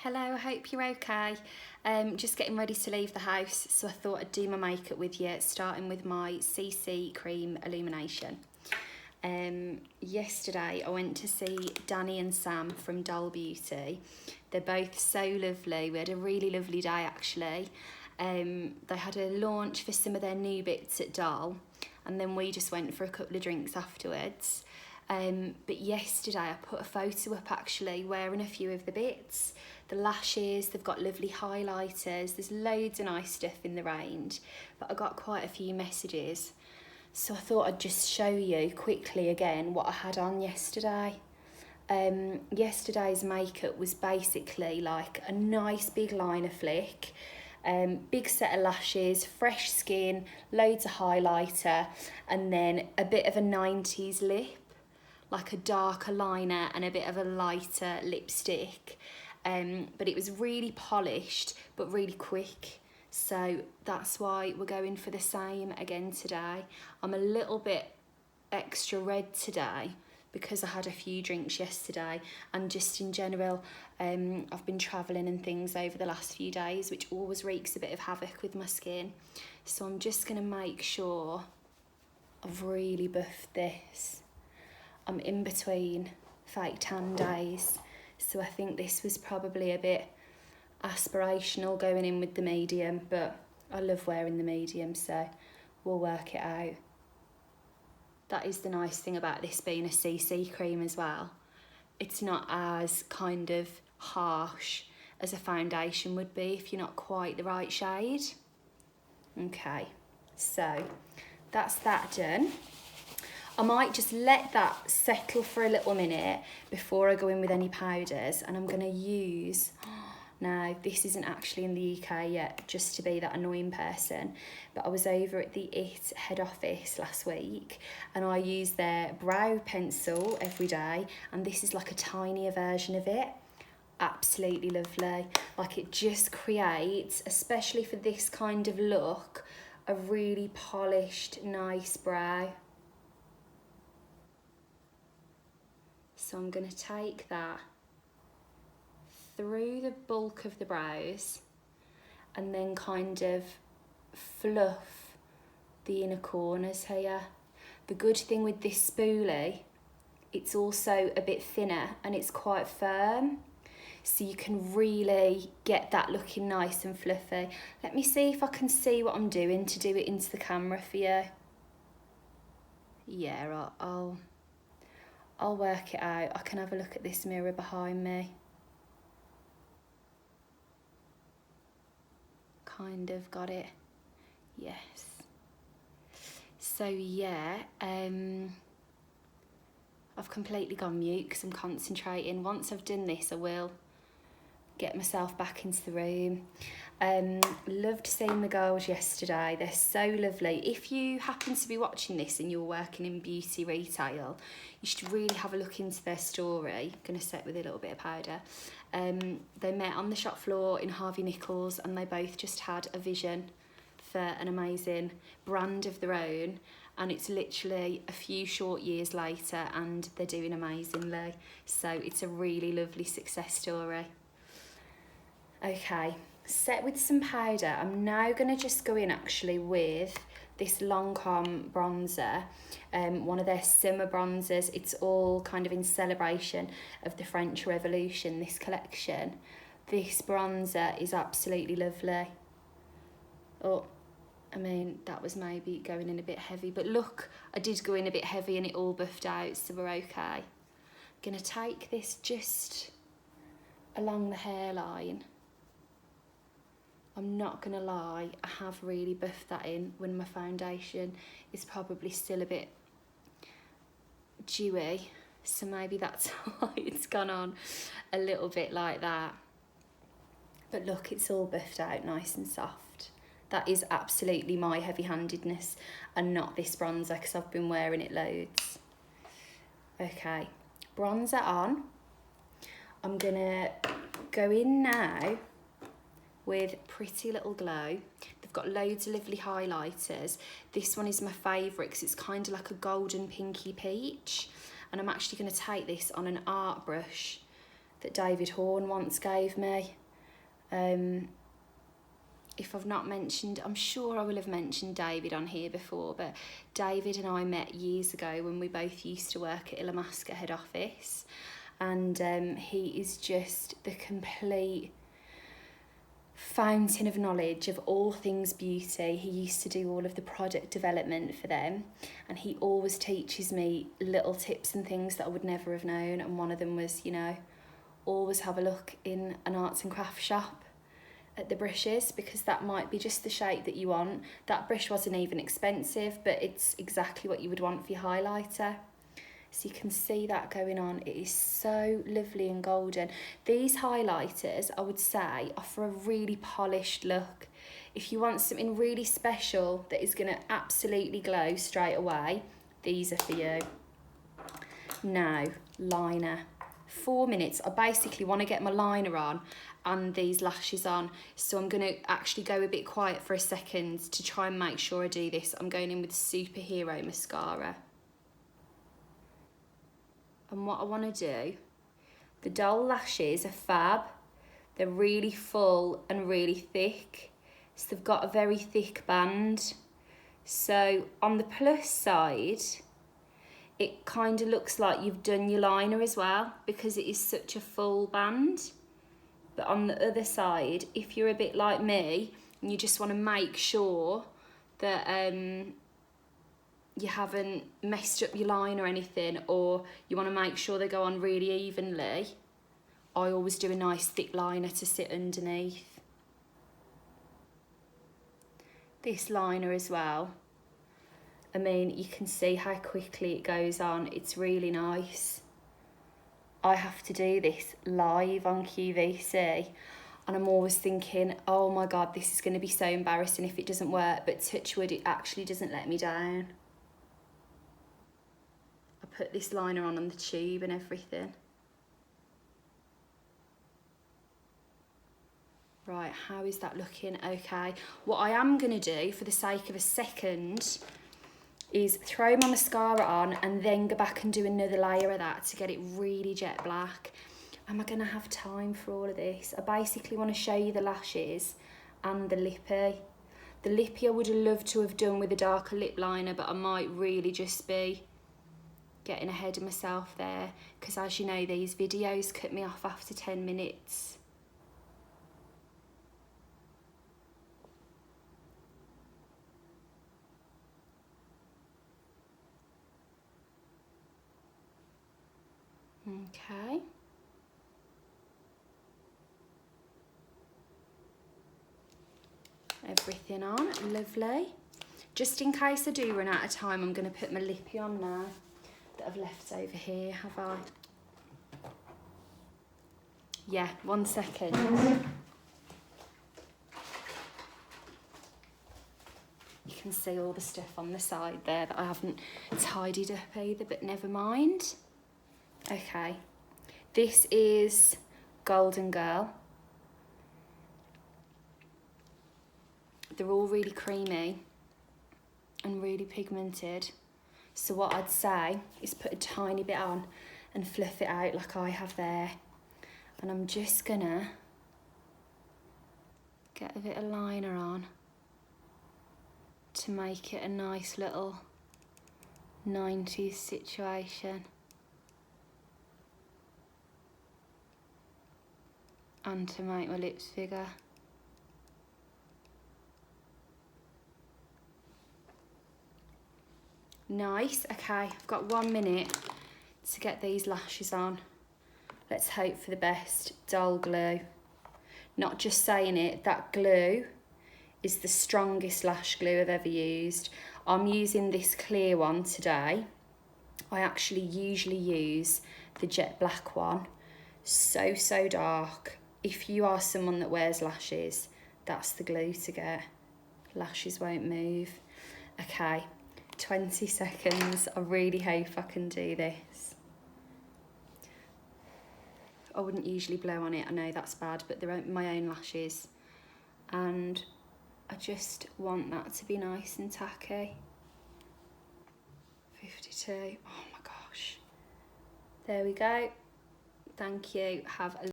Hello, I hope you're okay. Just getting ready to leave the house, so I thought I'd do my makeup with you, starting with my CC Cream Illumination. Yesterday I went to see Danny and Sam from Doll Beauty. They're both so lovely. We had a really lovely day actually. They had a launch for some of their new bits at Doll, and then we just went for a couple of drinks afterwards. But yesterday I put a photo up actually wearing a few of the bits. The lashes, they've got lovely highlighters, there's loads of nice stuff in the range, but I got quite a few messages. So I thought I'd just show you quickly again what I had on yesterday. Yesterday's makeup was basically like a nice big liner flick, big set of lashes, fresh skin, loads of highlighter, and then a bit of a 90s lip, like a darker liner and a bit of a lighter lipstick. But it was really polished but really quick, so that's why we're going for the same again today. I'm a little bit extra red today because I had a few drinks yesterday, and just in general I've been travelling and things over the last few days, which always wreaks a bit of havoc with my skin. So I'm just going to make sure I've really buffed this. I'm in between fake tan days, so I think this was probably a bit aspirational going in with the medium, but I love wearing the medium, so we'll work it out. That is the nice thing about this being a CC cream as well. It's not as kind of harsh as a foundation would be if you're not quite the right shade. Okay, so that's that done. I might just let that settle for a little minute before I go in with any powders, and I'm going to use, now this isn't actually in the UK yet, just to be that annoying person, but I was over at the IT head office last week and I use their brow pencil every day, and this is like a tinier version of it. Absolutely lovely. Like, it just creates, especially for this kind of look, a really polished, nice brow. So I'm going to take that through the bulk of the brows and then kind of fluff the inner corners here. The good thing with this spoolie, it's also a bit thinner and it's quite firm, so you can really get that looking nice and fluffy. Let me see if I can see what I'm doing to do it into the camera for you. Yeah, I'll work it out. I can have a look at this mirror behind me. Kind of got it. Yes. So yeah, I've completely gone mute because I'm concentrating. Once I've done this, I will get myself back into the room. Loved seeing the girls yesterday. They're so lovely. If you happen to be watching this and you're working in beauty retail, you should really have a look into their story. I'm going to set with a little bit of powder. They met on the shop floor in Harvey Nichols, and they both just had a vision for an amazing brand of their own, and it's literally a few short years later and they're doing amazingly. So it's a really lovely success story. Okay, set with some powder. I'm now going to just go in actually with this Lancome bronzer, one of their summer bronzers. It's all kind of in celebration of the French Revolution, this collection. This bronzer is absolutely lovely. Oh, I mean, that was maybe going in a bit heavy, but look, I did go in a bit heavy and it all buffed out, so we're okay. I'm going to take this just along the hairline. I'm not going to lie, I have really buffed that in when my foundation is probably still a bit dewy, so maybe that's why it's gone on a little bit like that. But look, it's all buffed out nice and soft. That is absolutely my heavy-handedness and not this bronzer, because I've been wearing it loads. Okay, bronzer on. I'm going to go in now with Pretty Little Glow. They've got loads of lovely highlighters. This one is my favourite because it's kind of like a golden pinky peach, and I'm actually going to take this on an art brush. that David Horn once gave me. If I've not mentioned, I'm sure I will have mentioned David on here before, but David and I met years ago when we both used to work at Illamasqua head office, and he is just the complete fountain of knowledge of all things beauty. He used to do all of the product development for them, and he always teaches me little tips and things that I would never have known, and one of them was, you know, always have a look in an arts and crafts shop at the brushes, because that might be just the shape that you want. That brush wasn't even expensive, but it's exactly what you would want for your highlighter. So you can see that going on. It is so lovely and golden. These highlighters, I would say, offer a really polished look. If you want something really special that is going to absolutely glow straight away, these are for you. Now, liner. 4 minutes. I basically want to get my liner on and these lashes on, so I'm going to actually go a bit quiet for a second to try and make sure I do this. I'm going in with Superhero mascara, and what I want to do, the doll lashes are fab. They're really full and really thick, so they've got a very thick band. So on the plus side, it kind of looks like you've done your liner as well, because it is such a full band. But on the other side, if you're a bit like me and you just want to make sure that you haven't messed up your line or anything, or you want to make sure they go on really evenly, I always do a nice thick liner to sit underneath. This liner as well, I mean, you can see how quickly it goes on. It's really nice. I have to do this live on QVC, and I'm always thinking, oh my God, this is going to be so embarrassing if it doesn't work, but touch wood, it actually doesn't let me down. I put this liner on the tube and everything. Right, how is that looking? Okay, what I am going to do for the sake of a second is throw my mascara on and then go back and do another layer of that to get it really jet black. Am I going to have time for all of this? I basically want to show you the lashes and the lippy. The lippy I would have loved to have done with a darker lip liner, but I might really just be getting ahead of myself there, because as you know, these videos cut me off after 10 minutes. Okay. Everything on, lovely. Just in case I do run out of time, I'm going to put my lippy on now that I've left over here, have I? Yeah, 1 second. You can see all the stuff on the side there that I haven't tidied up either, but never mind. Okay, this is Golden Girl. They're all really creamy and really pigmented. So what I'd say is put a tiny bit on and fluff it out like I have there. And I'm just gonna get a bit of liner on to make it a nice little 90s situation. And to make my lips bigger. Nice, okay, I've got 1 minute to get these lashes on. Let's hope for the best. Doll glue. Not just saying it, that glue is the strongest lash glue I've ever used. I'm using this clear one today. I actually usually use the jet black one. So dark. If you are someone that wears lashes, that's the glue to get. Lashes won't move. Okay, 20 seconds. I really hope I can do this. I wouldn't usually blow on it, I know that's bad, but they're my own lashes. And I just want that to be nice and tacky. 52, oh my gosh. There we go. Thank you. Have a